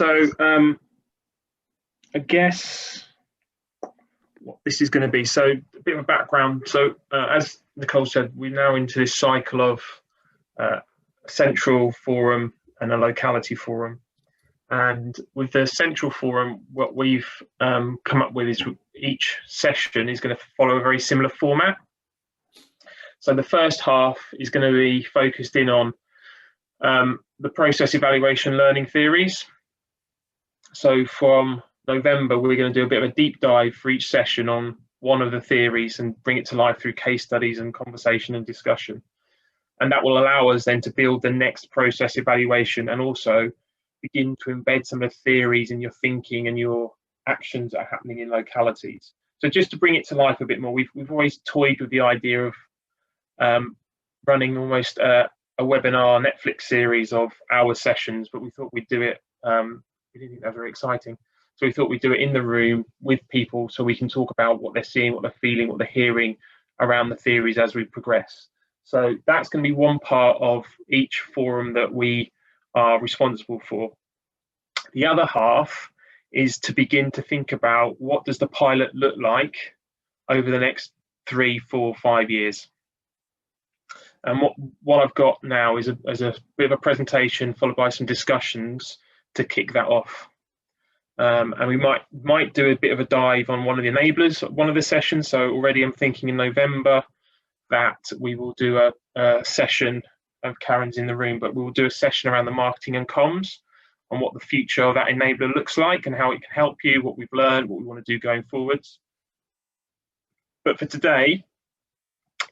So I guess what this is going to be. So a bit of a background. So as Nicole said, we're now into this cycle of a central forum and a locality forum. And with the central forum, what we've come up with is each session is going to follow a very similar format. So the first half is going to be focused in on the process evaluation learning theories. So from November, we're going to do a bit of a deep dive for each session on one of the theories and bring it to life through case studies and conversation and discussion. And that will allow us then to build the next process evaluation and also begin to embed some of the theories in your thinking and your actions that are happening in localities. So just to bring it to life a bit more, we've always toyed with the idea of running almost a webinar Netflix series of our sessions, but we thought we'd do it, we didn't think that was very exciting. So we thought we'd do it in the room with people so we can talk about what they're seeing, what they're feeling, what they're hearing around the theories as we progress. So that's going to be one part of each forum that we are responsible for. The other half is to begin to think about what does the pilot look like over the next 3, 4, 5 years. And what I've got now is a bit of a presentation followed by some discussions to kick that off. And we might do a bit of a dive on one of the enablers, one of the sessions. So already I'm thinking in November that we will do a session, of Karen's in the room, but we will do a session around the marketing and comms on what the future of that enabler looks like and how it can help you, what we've learned, what we want to do going forwards. But for today,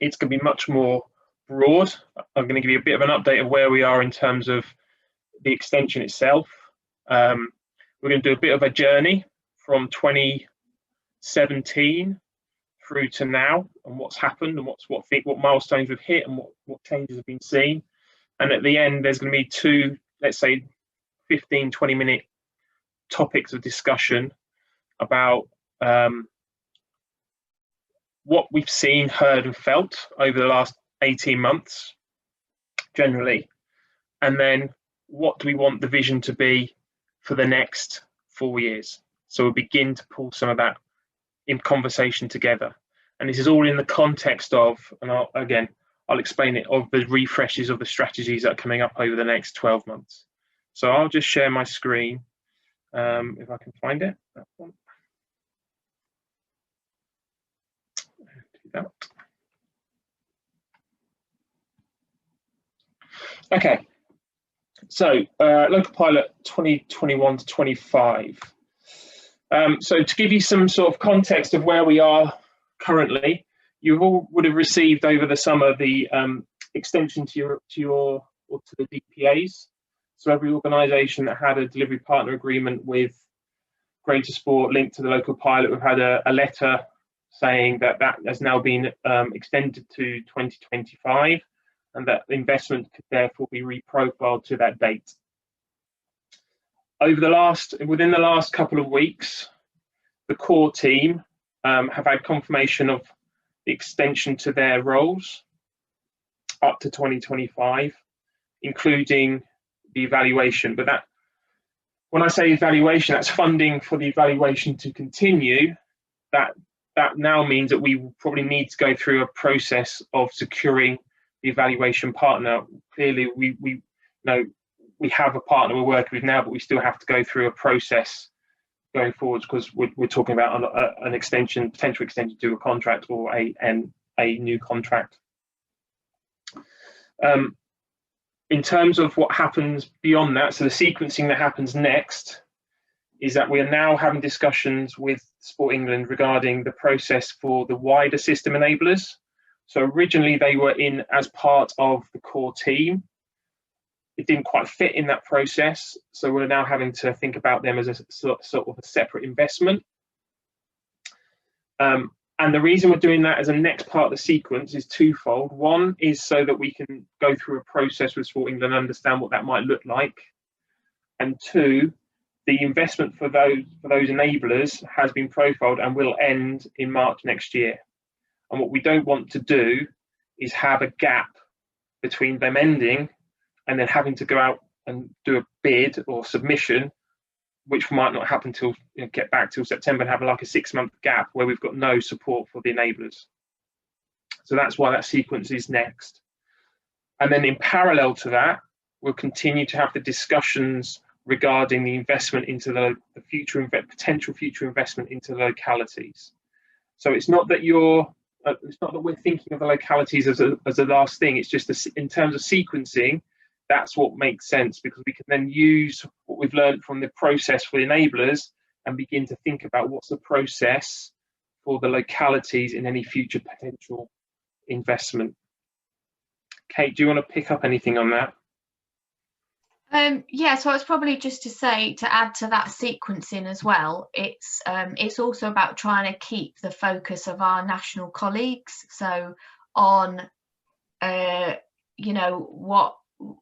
it's going to be much more broad. I'm going to give you a bit of an update of where we are in terms of the extension itself. We're going to do a bit of a journey from 2017 through to now and what's happened and what milestones we've hit and what changes have been seen. And at the end, there's going to be two, let's say, 15, 20-minute topics of discussion about what we've seen, heard and felt over the last 18 months generally. And then what do we want the vision to be for the next 4 years? So we'll begin to pull some of that in conversation together. And this is all in the context of, and I'll explain it, of the refreshes of the strategies that are coming up over the next 12 months. So I'll just share my screen if I can find it. That one. Do that. Okay. So local pilot 2021 to 25. So to give you some sort of context of where we are currently, you all would have received over the summer the extension to the DPAs. So every organisation that had a delivery partner agreement with Greater Sport linked to the local pilot, we've had a letter saying that has now been extended to 2025. And that investment could therefore be reprofiled to that date. Within the last couple of weeks, the core team have had confirmation of the extension to their roles up to 2025, including the evaluation. But that, when I say evaluation, that's funding for the evaluation to continue. That now means that we will probably need to go through a process of securing the evaluation partner. Clearly, we have a partner we're working with now, but we still have to go through a process going forwards because we're talking about an extension, potential extension to a contract or a new contract. In terms of what happens beyond that, so the sequencing that happens next is that we are now having discussions with Sport England regarding the process for the wider system enablers. So originally they were in as part of the core team. It didn't quite fit in that process. So we're now having to think about them as a sort of a separate investment. And the reason we're doing that as a next part of the sequence is twofold. One is so that we can go through a process with Sport England and understand what that might look like. And two, the investment for those enablers has been profiled and will end in March next year. And what we don't want to do is have a gap between them ending and then having to go out and do a bid or submission which might not happen till get back till September and have like a 6-month gap where we've got no support for the enablers. So that's why that sequence is next. And then in parallel to that, we'll continue to have the discussions regarding the investment into the potential future investment into the localities. So it's not that we're thinking of the localities as a last thing. It's just in terms of sequencing, that's what makes sense, because we can then use what we've learned from the process for the enablers and begin to think about what's the process for the localities in any future potential investment. Kate, do you want to pick up anything on that? Yeah, so it's probably just to say, to add to that sequencing as well, it's also about trying to keep the focus of our national colleagues, so on you know,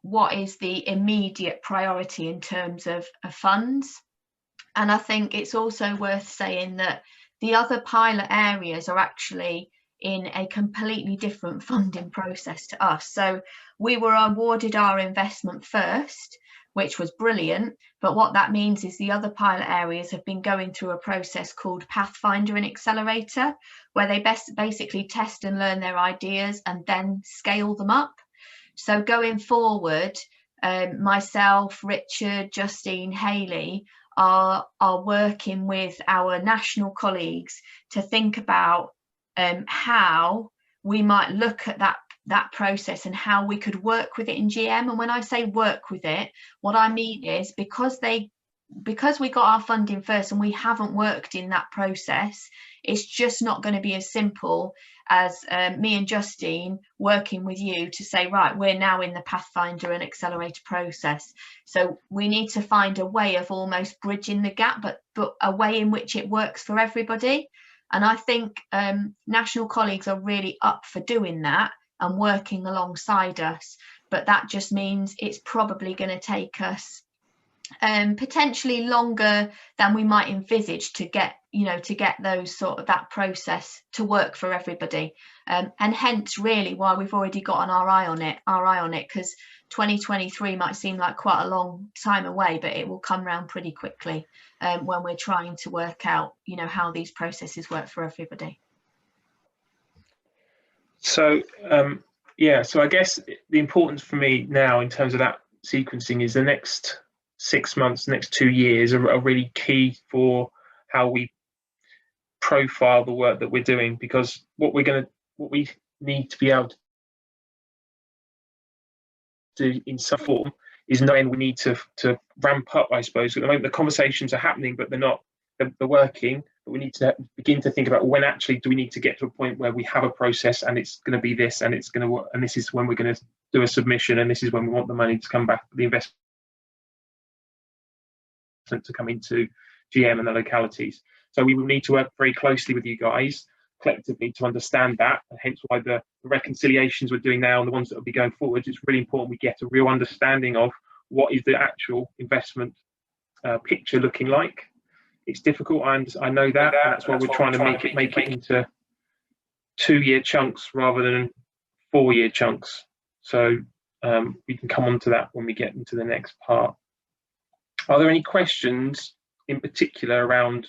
what is the immediate priority in terms of funds. And I think it's also worth saying that the other pilot areas are actually in a completely different funding process to us. So we were awarded our investment first, which was brilliant, but what that means is the other pilot areas have been going through a process called Pathfinder and Accelerator, where they basically test and learn their ideas and then scale them up. So going forward, myself, Richard, Justine, Hayley are working with our national colleagues to think about how we might look at that process and how we could work with it in GM. And when I say work with it, what I mean is because we got our funding first and we haven't worked in that process, it's just not going to be as simple as me and Justine working with you to say, right, we're now in the Pathfinder and Accelerator process. So we need to find a way of almost bridging the gap, but a way in which it works for everybody. And I think national colleagues are really up for doing that and working alongside us. But that just means it's probably going to take us potentially longer than we might envisage to get those that process to work for everybody, and hence really why we've already got our eye on it, because 2023 might seem like quite a long time away, but it will come around pretty quickly when we're trying to work out how these processes work for everybody. So so I guess the importance for me now in terms of that sequencing is the next 6 months, next 2 years are really key for how we profile the work that we're doing, because what we need to be able to do in some form is knowing we need to ramp up, I suppose. At the moment the conversations are happening, but they're working, but we need to begin to think about when actually do we need to get to a point where we have a process and it's going to be this and it's going to work, and this is when we're going to do a submission, and this is when we want the money to come back, the investment to come into GM and the localities. So we will need to work very closely with you guys collectively to understand that, and hence why the reconciliations we're doing now and the ones that will be going forward, it's really important we get a real understanding of what is the actual investment picture looking like. It's difficult, I know that, and that's why we're trying to make it into 2-year chunks rather than 4-year chunks. So we can come on to that when we get into the next part. Are there any questions in particular around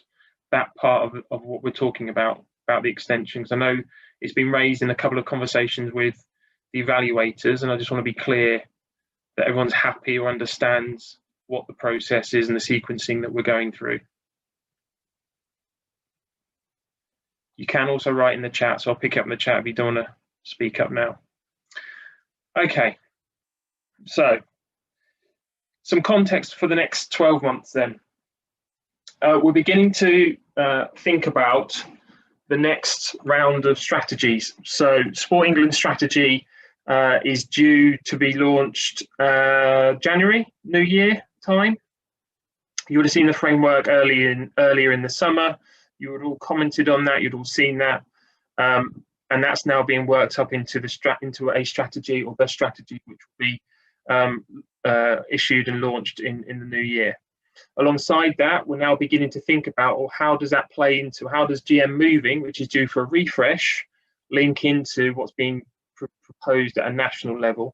that part of what we're talking about the extension? Because I know it's been raised in a couple of conversations with the evaluators, and I just want to be clear that everyone's happy or understands what the process is and the sequencing that we're going through. You can also write in the chat, so I'll pick up in the chat if you don't want to speak up now. Okay, so some context for the next 12 months then. We're beginning to think about the next round of strategies. So Sport England strategy is due to be launched January, New Year time. You would have seen the framework earlier in the summer. You would all commented on that, you'd all seen that. And that's now being worked up into a strategy, or the strategy, which will be issued and launched in the new year. Alongside that, we're now beginning to think about, or how does that play into, how does GM Moving, which is due for a refresh, link into what's being proposed at a national level?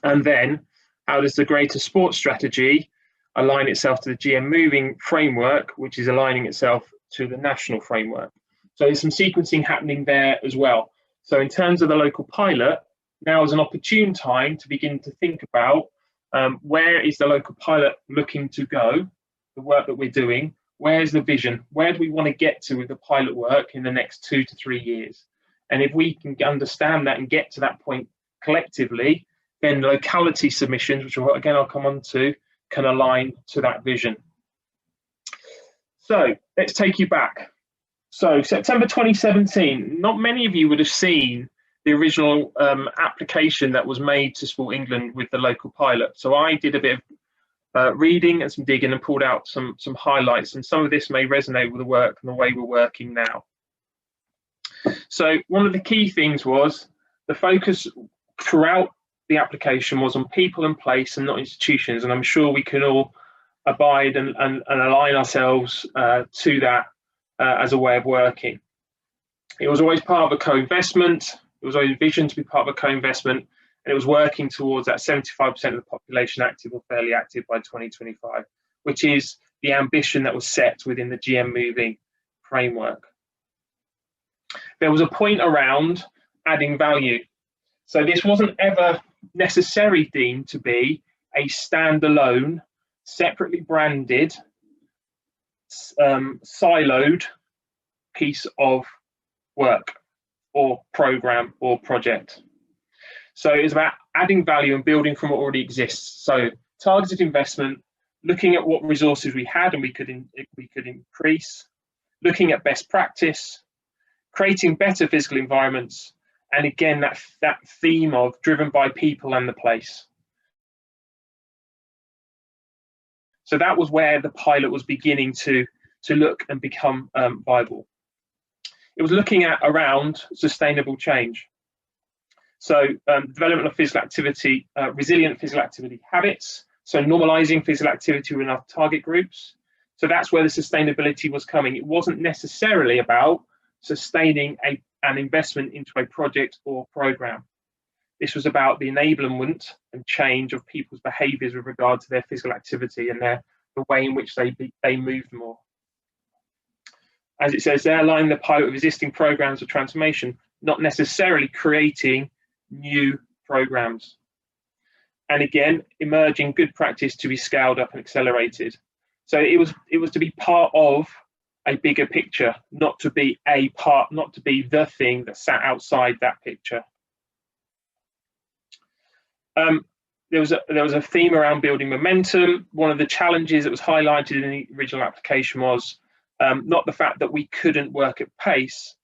And then how does the greater sports strategy align itself to the GM moving framework, which is aligning itself to the national framework. So there's some sequencing happening there as well. So in terms of the local pilot, now is an opportune time to begin to think about where is the local pilot looking to go, the work that we're doing, where's the vision, where do we want to get to with the pilot work in the next 2 to 3 years? And if we can understand that and get to that point collectively, then locality submissions, which again I'll come on to, can align to that vision. So let's take you back. So September 2017, not many of you would have seen the original application that was made to Sport England with the local pilot. So I did a bit of reading and some digging and pulled out some highlights, and some of this may resonate with the work and the way we're working now. So one of the key things was the focus throughout the application was on people and place and not institutions, and I'm sure we can all abide and align ourselves to that as a way of working. It was always part of a co-investment. It was always envisioned to be part of a co-investment, and it was working towards that 75% of the population active or fairly active by 2025, which is the ambition that was set within the GM moving framework. There was a point around adding value. So this wasn't ever necessarily deemed to be a standalone, separately branded, siloed piece of work or program or project. So it's about adding value and building from what already exists. So targeted investment, looking at what resources we had and we could increase, looking at best practice, creating better physical environments, and again that theme of driven by people and the place. So that was where the pilot was beginning to look and become viable. It was looking at around sustainable change. So development of physical activity, resilient physical activity habits, so normalizing physical activity within our target groups. So that's where the sustainability was coming. It wasn't necessarily about sustaining an investment into a project or program. This was about the enablement and change of people's behaviours with regard to their physical activity and the way in which they moved more. As it says there, aligning the pilot with existing programs of transformation, not necessarily creating new programs. And again, emerging good practice to be scaled up and accelerated. So it was to be part of a bigger picture, not to be a part, not to be the thing that sat outside that picture. There was a theme around building momentum. One of the challenges that was highlighted in the original application was not the fact that we couldn't work at pace,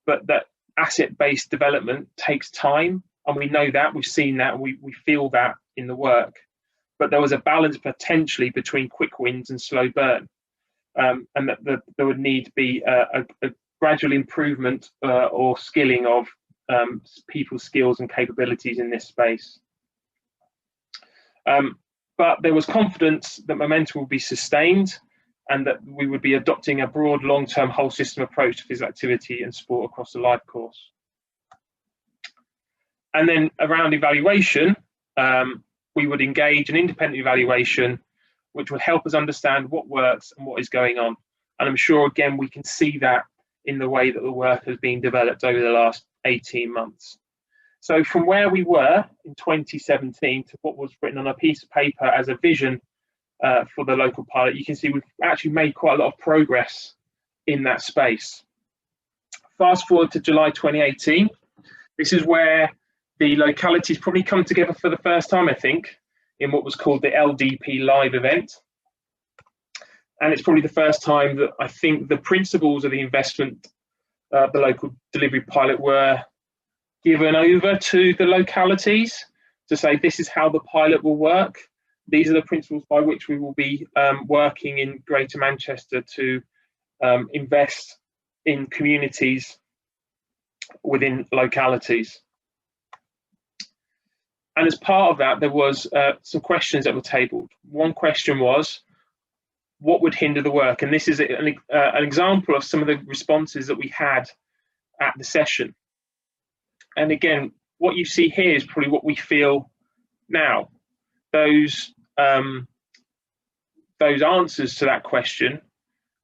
but that asset-based development takes time, and we know that, we've seen that, we feel that in the work. But there was a balance potentially between quick wins and slow burn, and that there would need to be a gradual improvement or skilling of people's skills and capabilities in this space. But there was confidence that momentum would be sustained and that we would be adopting a broad long-term whole system approach to physical activity and sport across the life course. And then around evaluation, we would engage an independent evaluation which would help us understand what works and what is going on. And I'm sure, again, we can see that in the way that the work has been developed over the last 18 months. So from where we were in 2017 to what was written on a piece of paper as a vision for the local pilot, you can see we've actually made quite a lot of progress in that space. Fast forward to July 2018, this is where the localities probably come together for the first time, I think, in what was called the LDP Live event. And it's probably the first time that I think the principles of the investment, the local delivery pilot, were given over to the localities to say, this is how the pilot will work. These are the principles by which we will be working in Greater Manchester to invest in communities within localities. And as part of that, there was some questions that were tabled. One question was, what would hinder the work? And this is an example of some of the responses that we had at the session. And again, what you see here is probably what we feel now. Those those answers to that question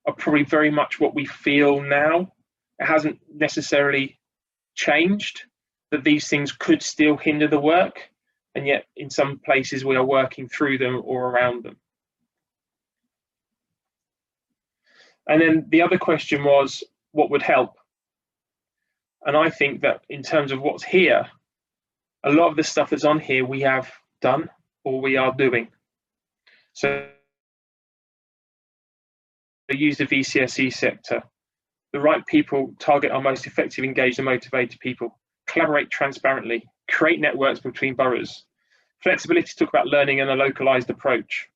are probably very much what we feel now. It hasn't necessarily changed, that these things could still hinder the work, and yet in some places we are working through them or around them. And then the other question was, what would help? And I think that in terms of what's here, a lot of the stuff that's on here we have done or we are doing. So use the VCSE sector. The right people target our most effective, engaged and motivated people. Collaborate transparently. Create networks between boroughs. Flexibility to talk about learning and a localised approach.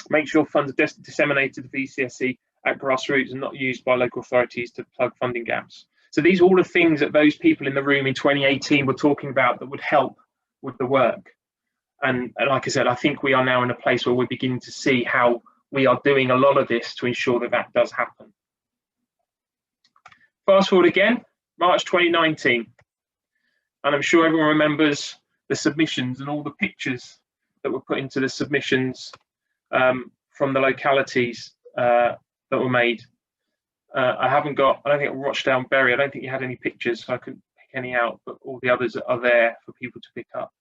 Make sure funds are disseminated to VCSE at grassroots and not used by local authorities to plug funding gaps. So these are all the things that those people in the room in 2018 were talking about that would help with the work. And like I said, I think we are now in a place where we're beginning to see how we are doing a lot of this to ensure that that does happen. Fast forward again, March 2019. And I'm sure everyone remembers the submissions and all the pictures that were put into the submissions from the localities that were made. I don't think Rochdale Bury, I don't think you had any pictures, so I couldn't pick any out, but all the others are there for people to pick up.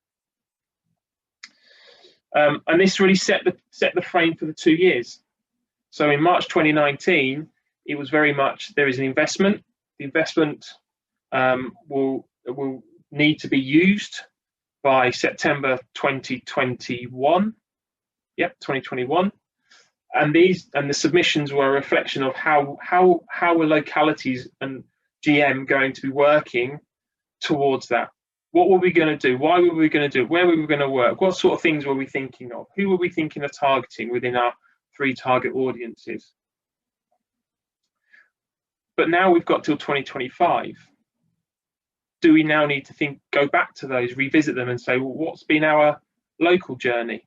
And this really set the frame for the 2 years. So in March 2019, it was very much, there is an investment. The investment will need to be used by September 2021. Yep, 2021. And the submissions were a reflection of how were localities and GM going to be working towards that. What were we going to do? Why were we going to do it? Where were we going to work? What sort of things were we thinking of? Who were we thinking of targeting within our 3 target audiences? But now we've got till 2025. Do we now need to go back to those, revisit them and say, well, what's been our local journey?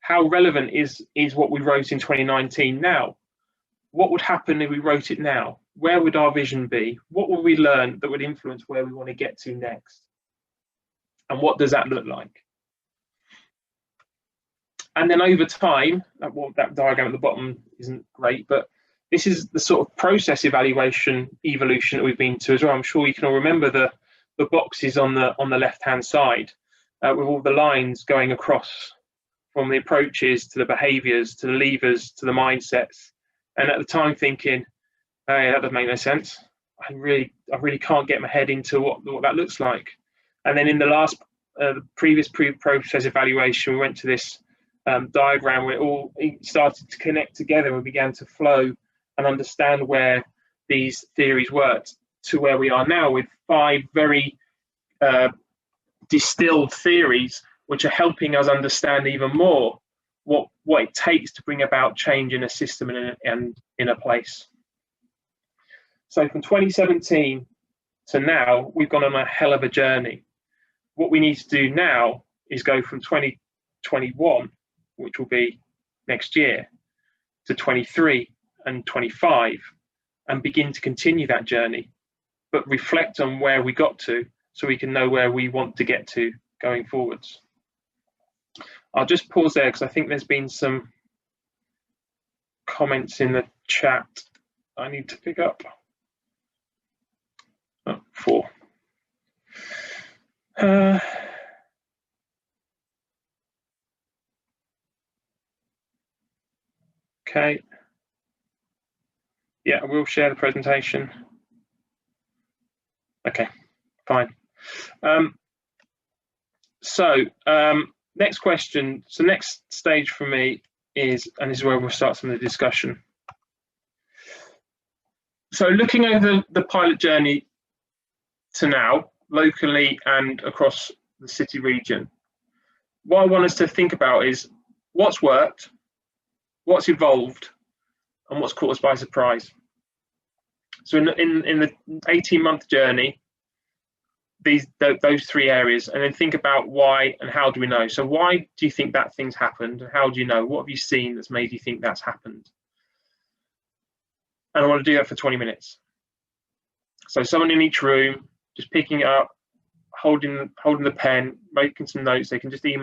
How relevant is what we wrote in 2019 now? What would happen if we wrote it now? Where would our vision be? What will we learn that would influence where we want to get to next? And what does that look like? And then over time, that diagram at the bottom isn't great, but this is the sort of process evaluation evolution that we've been to as well. I'm sure you can all remember the boxes on the left-hand side with all the lines going across from the approaches to the behaviours to the levers to the mindsets. And at the time thinking, hey, that doesn't make no sense. I really can't get my head into what that looks like. And then in the previous pre-process evaluation, we went to this diagram where it all started to connect together and we began to flow and understand where these theories worked to where we are now with 5 very distilled theories, which are helping us understand even more what it takes to bring about change in a system and in a place. So from 2017 to now, we've gone on a hell of a journey. What we need to do now is go from 2021, which will be next year, to 23 and 25, and begin to continue that journey, but reflect on where we got to so we can know where we want to get to going forwards. I'll just pause there because I think there's been some comments in the chat I need to pick up. 4. Okay. Yeah, I will share the presentation. Okay, fine. Next question. So next stage for me is, and this is where we'll start some of the discussion. So looking over the pilot journey to now, locally and across the city region, what I want us to think about is what's worked, what's evolved, and what's caught us by surprise. So in the 18-month journey, those 3 areas, and then think about why and how do we know. So why do you think that thing's happened? And how do you know? What have you seen that's made you think that's happened? And I want to do that for 20 minutes. So someone in each room, just picking it up, holding the pen, making some notes. They can just email